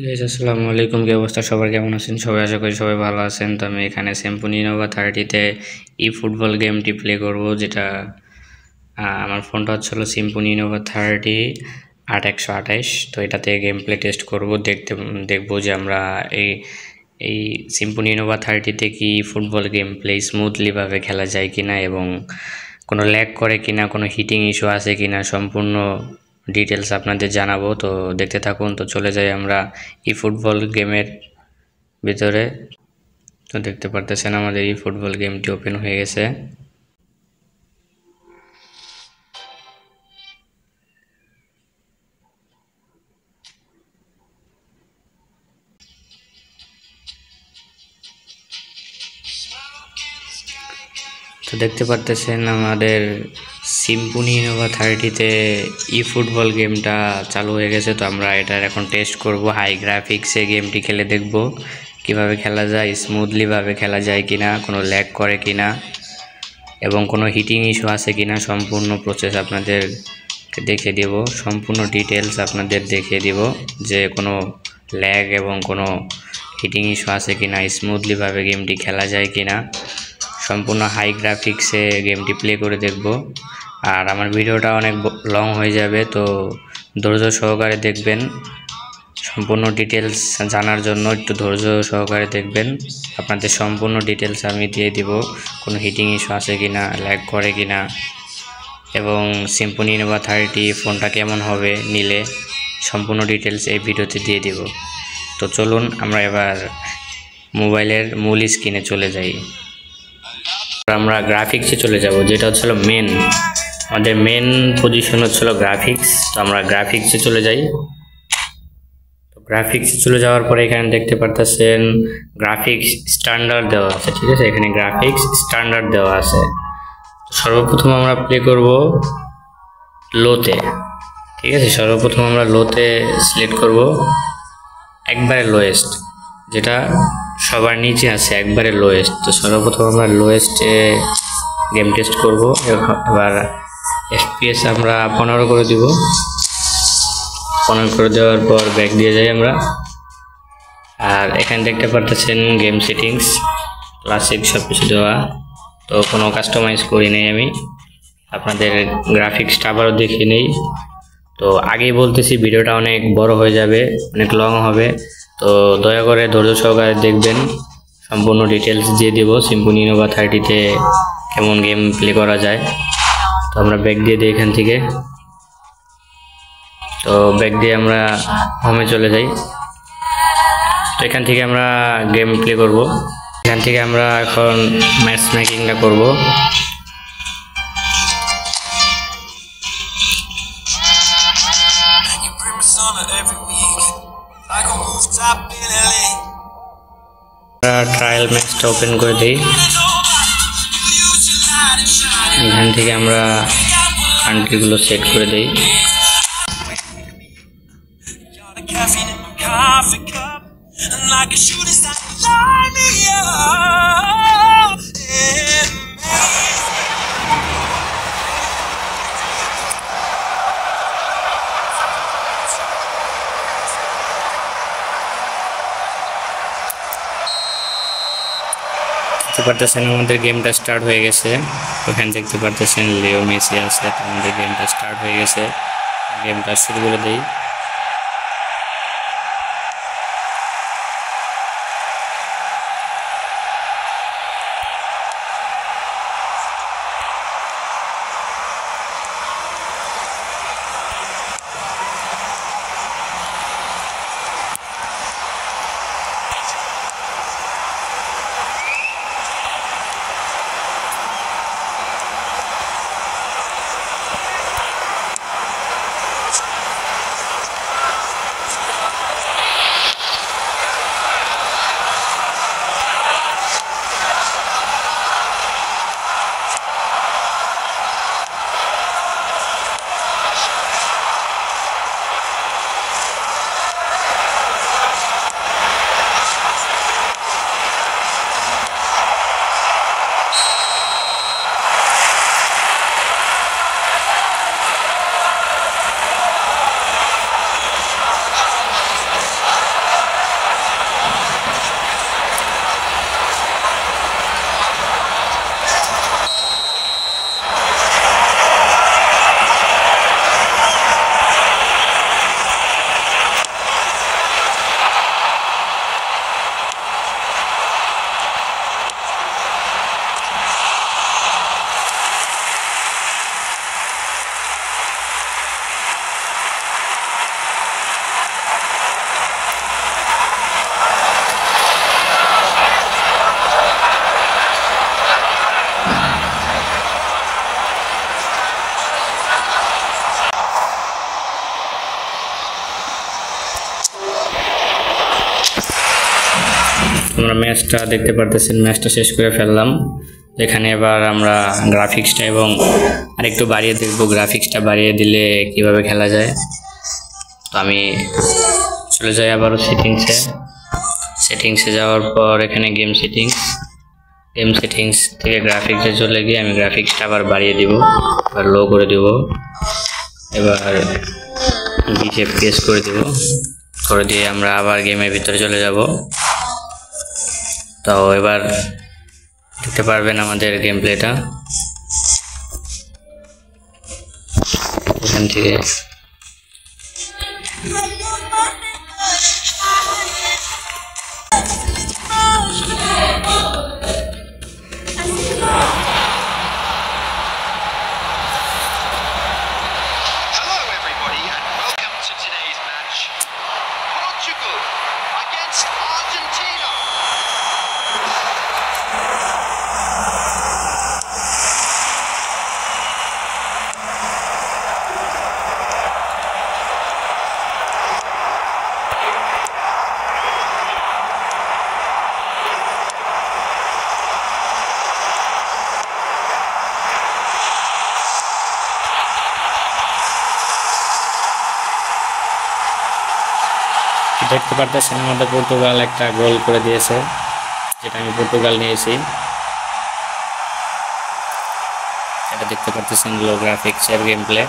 Guys আসসালামু আলাইকুম, কি অবস্থা সবার, কেমন আছেন সবাই? আশা করি সবাই ভালো আছেন। তো আমি এখানে সিম্ফনি নোভা 30-তে ই ফুটবল গেমটি প্লে করব, যেটা আমার ফোনটা হচ্ছিল সিম্ফনি নোভা 30 8128। তো এটাতে গেম প্লে টেস্ট করব, দেখবো যে আমরা এই এই সিম্ফনি নোভা 30-তে কি ফুটবল গেম প্লে স্মুথলিভাবে খেলা যায় কিনা এবং কোনো ল্যাগ করে কিনা, কোনো হিটিং ইস্যু আছে কিনা, সম্পূর্ণ ডিটেলস আপনাদের জানাবো। তো দেখতে থাকুন। তো চলে যাই আমরা ই ফুটবল গেমের ভিতরে। তো দেখতে পারতেছেন আমাদের ই ফুটবল গেমটি ওপেন হয়ে গেছে। তো দেখতে পারতেছেন আমাদের সিম্ফনি নোভা 30-তে ই ফুটবল গেমটা চালু হয়ে গেছে। তো আমরা এটার এখন টেস্ট করব, হাই গ্রাফিক্সে গেমটি খেলে দেখব কিভাবে খেলা যায়, স্মুথলিভাবে খেলা যায় কিনা, কোনো ল্যাগ করে কিনা এবং কোনো হিটিং ইস্যু আছে কিনা। সম্পূর্ণ প্রসেস আপনাদেরকে দেখিয়ে দেব, সম্পূর্ণ ডিটেলস আপনাদের দেখিয়ে দেব যে কোনো ল্যাগ এবং কোনো হিটিং ইস্যু আছে কিনা, স্মুথলিভাবে গেমটি খেলা যায় কিনা। সম্পূর্ণ হাই গ্রাফিক্সে গেমটি প্লে করে দেখব। আর আমার ভিডিওটা অনেক লং হয়ে যাবে, তো ধৈর্য সহকারে দেখবেন। সম্পূর্ণ ডিটেলস জানার জন্য একটু ধৈর্য সহকারে দেখবেন। আপনাদের সম্পূর্ণ ডিটেলস আমি দিয়ে দিব, কোনো হিটিং ইস্যু আছে কিনা, ল্যাগ করে কিনা এবং সিম্ফনি নোভা 30 ফোনটা কেমন হবে নিলে, সম্পূর্ণ ডিটেলস এই ভিডিওতে দিয়ে দিব। তো চলুন আমরা এবার মোবাইলের মূল স্ক্রিনে চলে যাই। আমরা গ্রাফিক্সে চলে যাব, যেটা হচ্ছিল মেন, আমাদের মেন পজিশন হচ্ছিল গ্রাফিক্স। তো আমরা গ্রাফিক্সে চলে যাই। তো গ্রাফিক্সে চলে যাওয়ার পরে এখানে দেখতে পারতেছেন গ্রাফিক্স স্ট্যান্ডার্ড দেওয়া আছে, ঠিক আছে? এখানে গ্রাফিক্স স্ট্যান্ডার্ড দেওয়া আছে। সর্বপ্রথম আমরা প্লে করব লোতে, ঠিক আছে? সর্বপ্রথম আমরা লোতে সিলেক্ট করব, একবারে লোয়েস্ট, যেটা সবার নিচে আছে, একবারে লোয়েস্ট। তো সর্বপ্রথম আমরা লোয়েস্টে গেম টেস্ট করব। এবার এফপিএস আমরা 15 করে দিব। 15 করে দেওয়ার পর ব্যাক দিয়ে যাই আমরা। আর এখানে দেখতে পারতেছেন গেম সেটিংস ক্লাসিক সব কিছু দেওয়া, তো কোনো কাস্টমাইজ করি নাই আমি। আপনাদের গ্রাফিক্সটা আবারও দেখিয়ে নেই। তো আগেই বলতেছি ভিডিওটা অনেক বড় হয়ে যাবে, অনেক লং হবে, তো দয়া করে ধৈর্য সহকারে দেখবেন। সম্পূর্ণ ডিটেলস দিয়ে দেব সিম্ফনি নোভা 30-তে কেমন গেম প্লে করা যায়। তো আমরা ব্যাক দিয়ে দিই এখান থেকে। তো ব্যাক দিয়ে আমরা হোমে চলে যাই। তো এখান থেকে আমরা গেম প্লে করব। এখান থেকে আমরা এখন ম্যাচ মেকিংটা করব। ট্রায়াল ম্যাচটা ওপেন করে দিই। এখান থেকে আমরা কান্ট্রিগুলো সেট করে দিই। দেখতে পারতেছেন আমাদের গেমটা স্টার্ট হয়ে গেছে। ওখানে দেখতে পারতেছেন লিও মেসি আছে। আমাদের গেমটা স্টার্ট হয়ে গেছে, গেমটা শুরু করে দেই। আমরা ম্যাচটা দেখতে পারতেছেন, ম্যাচটা শেষ করে ফেললাম। এখানে এবার আমরা গ্রাফিক্সটা এবং আরেকটু বাড়িয়ে দেখব, গ্রাফিক্সটা বাড়িয়ে দিলে কিভাবে খেলা যায়। তো আমি চলে যাই আবারও সেটিংসে যাওয়ার পর এখানে গেম সেটিংস থেকে গ্রাফিক্সে চলে গিয়ে আমি গ্রাফিক্সটা আবার বাড়িয়ে দিব, এবার লো করে দিব, এবার 20 FPS করে দিব। করে দিয়ে আমরা আবার গেমের ভিতরে চলে যাব। তো এবার দেখতে পারবেন আমাদের গেম প্লেটা এখান থেকে। দেখতে পারতেছেন আমাদের পর্তুগাল একটা গোল করে দিয়েছে, যেটা আমি পর্তুগাল নিয়েছি। এটা দেখতে পারতেছেন লো গ্রাফিক্সের গেম প্লে।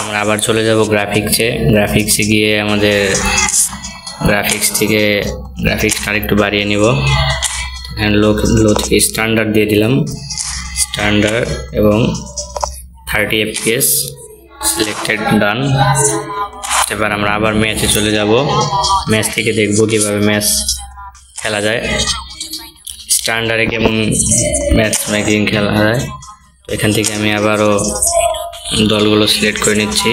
আমরা আবার চলে যাব গ্রাফিক্সে গিয়ে আমাদের গ্রাফিক্স থেকে গ্রাফিক্সটা আরেকটু বাড়িয়ে নিব। লো থেকে স্ট্যান্ডার্ড দিয়ে দিলাম, স্ট্যান্ডার্ড এবং 30 FPS সিলেক্টেড, ডান। এবার আমরা আবার ম্যাচে চলে যাব, ম্যাচ থেকে দেখব কিভাবে ম্যাচ খেলা যায়, স্ট্যান্ডার্ডে কেমন ম্যাচ মেকিং খেলা যায়। এখান থেকে আমি আবারও দলগুলো সিলেক্ট করে নিচ্ছি।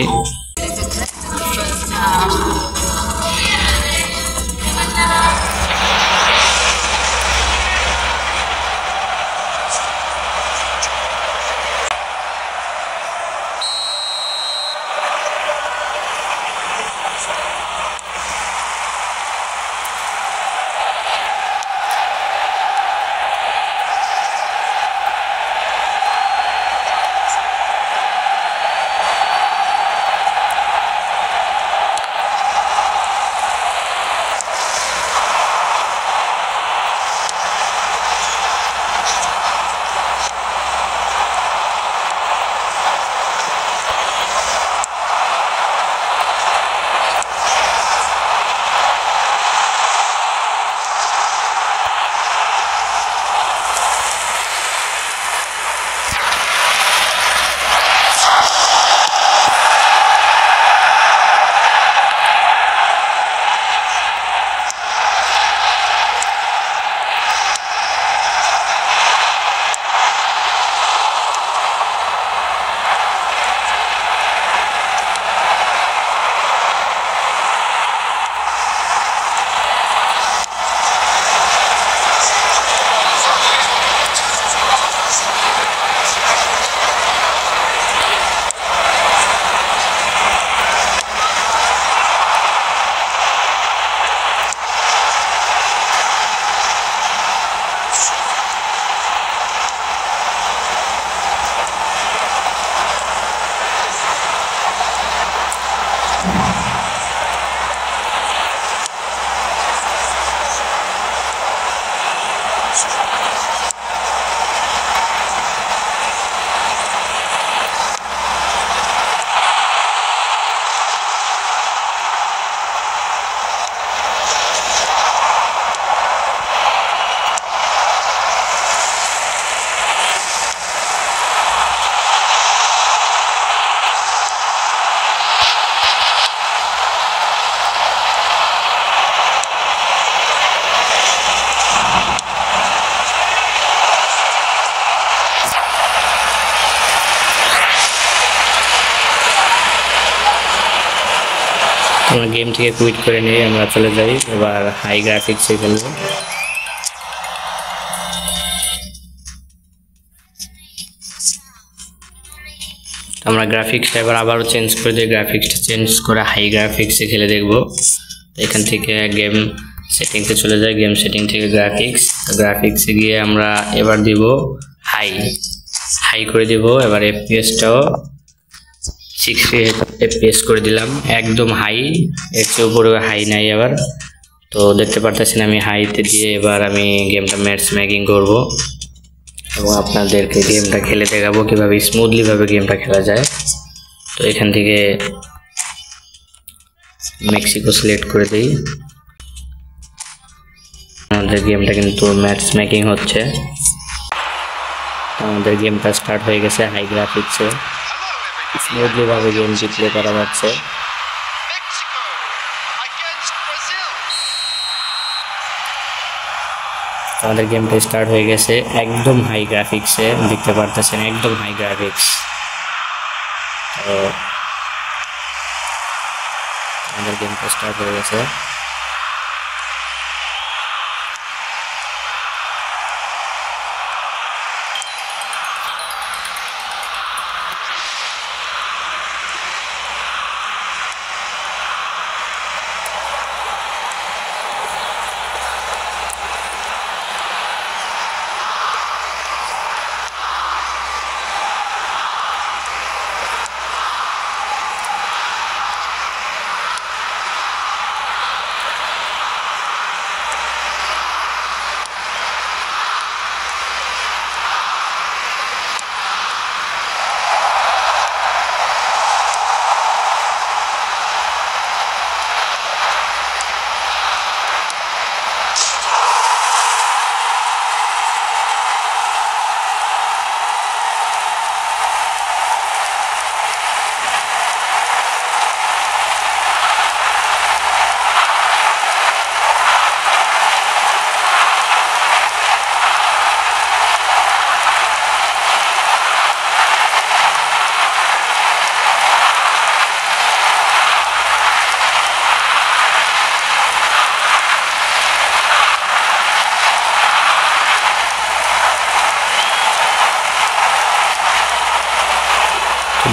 আমরা গেম থেকে কুইট করে নিয়ে আমরা চলে যাই এবার হাই গ্রাফিক্সে খেলবো। আমরা গ্রাফিক্সটা এবার আবারও চেঞ্জ করে দিই, গ্রাফিক্সটা চেঞ্জ করে হাই গ্রাফিক্সে খেলে দেখব। এখান থেকে গেম সেটিংসে চলে যায়, গেম সেটিং থেকে গ্রাফিক্সে গিয়ে আমরা এবার দিব হাই করে দিব। এবার এফপিএসটাও 60 এফপিএস করে দিলাম, একদম হাই, এর চেয়ে উপরে হাই নাই আবার। তো দেখতে পারতেছেন আমি হাইতে দিয়ে এবার আমি গেমটা ম্যাচ মেকিং করব এবং আপনাদেরকে গেমটা খেলে দেখাবো কিভাবে স্মুথলি ভাবে গেমটা খেলা যায়। তো এখান থেকে মেক্সিকো সিলেক্ট করে দিই। আমাদের গেমটা কিন্তু ম্যাচ মেকিং হচ্ছে, আমাদের গেমটা স্টার্ট হয়ে গেছে। হাই গ্রাফিক্সে স্মুথলি ভাবে গেমটি প্লে করা যাচ্ছে। আমাদের গেমটা স্টার্ট হয়ে গেছে একদম হাই গ্রাফিক্সে, দেখতে পারতেছেন একদম হাই গ্রাফিক্স। তো আমাদের গেমটা স্টার্ট হয়ে গেছে।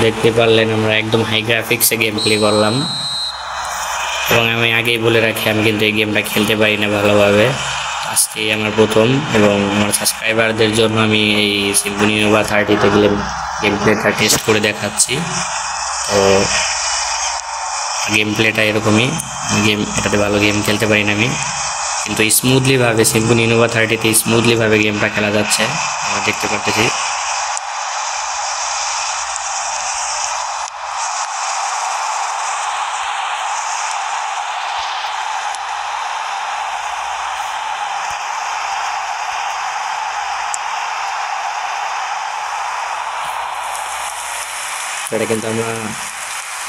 দেখতে পারলেন আমরা একদম হাই গ্রাফিক্সে গেম প্লে করলাম এবং আমি আগেই বলে রাখি আমি কিন্তু এই গেমটা খেলতে পারি না ভালোভাবে, আজকে আমার প্রথম এবং আমার সাবস্ক্রাইবারদের জন্য আমি এই সিম্ফনি নোভা 30তে গেম প্লেটা টেস্ট করে দেখাচ্ছি। তো গেম প্লেটা এরকমই, এটাতে ভালো গেম খেলতে পারি না আমি, কিন্তু স্মুথলি ভাবে সিম্ফনি নোভা 30তে স্মুথলি ভাবে গেমটা খেলা যাচ্ছে আমরা দেখতে পাচ্ছি। এটা কিন্তু আমরা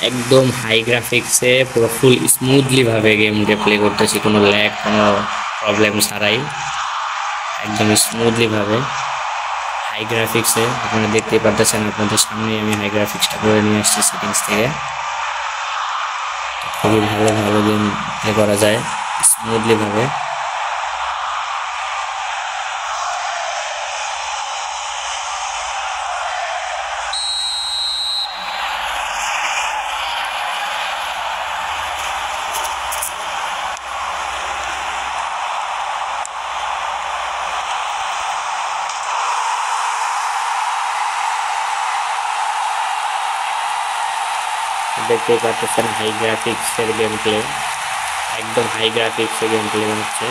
একদম হাই গ্রাফিক্সে পুরো ফুল স্মুথলি ভাবে গেমটা প্লে করতেছি, কোনো ল্যাগ কোনো প্রবলেম ছাড়াই একদম স্মুথলি ভাবে হাই গ্রাফিক্সে। আপনারা দেখতেই পারতেছেন, আপনাদের সামনে আমি হাই গ্রাফিক্সটা করে নিয়ে আসছি সেটিংস থেকে। খুবই ভালো গেম প্লে করা যায় স্মুথলি ভাবে। দেখতেই পাচ্ছেন হাই গ্রাফিক্সের গেম প্লে, একদম হাই গ্রাফিক্সের গেম প্লে হচ্ছে।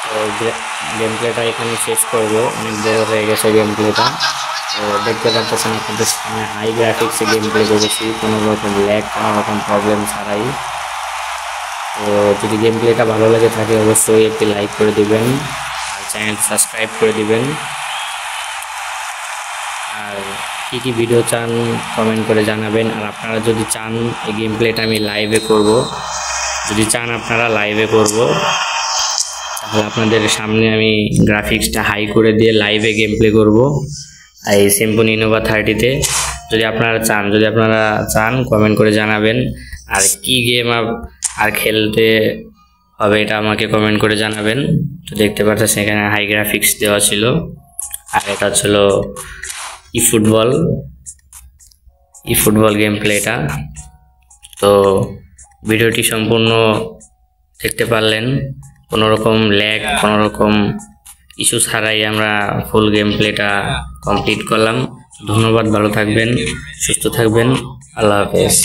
তো গেম প্লেটা এখানে শেষ করবো, অনেক বড় হয়ে গেছে গেম প্লেটা। তো দেখতে পাচ্ছেন আপনাদের সামনে হাই গ্রাফিক্সে গেম প্লে করেছি, কোনো রকম ল্যাগ কোনো রকম প্রবলেম ছাড়াই। তো যদি গেম প্লেটা ভালো লাগে থাকে অবশ্যই একটি লাইক করে দিবেন আর চ্যানেল সাবস্ক্রাইব করে দিবেন। আর কি ভিডিও চান কমেন্ট করে জানাবেন। আর আপনারা যদি চান এই গেম প্লেটা আমি লাইভে করব, যদি চান আপনারা লাইভে করব, তাহলে আপনাদের সামনে আমি গ্রাফিক্সটা হাই করে দিয়ে লাইভে গেম প্লে করব। এই সিম্ফনি ইনোভা 30-তে। যদি আপনারা চান কমেন্ট করে জানাবেন। আর কি গেম আর খেলতে হবে এটা আমাকে কমেন্ট করে জানাবেন। তো দেখতে পাচ্ছেন এখানে হাই গ্রাফিক্স দেওয়া ছিল, আর এটা ছিল ই ফুটবল গেম প্লেটা। তো ভিডিওটি সম্পূর্ণ দেখতে পারলেন, কোনো রকম ল্যাগ, কোনো রকম ইস্যু ছাড়াই আমরা ফুল গেম প্লেটা কমপ্লিট করলাম। ধন্যবাদ, ভালো থাকবেন, সুস্থ থাকবেন, আল্লাহ হাফেজ।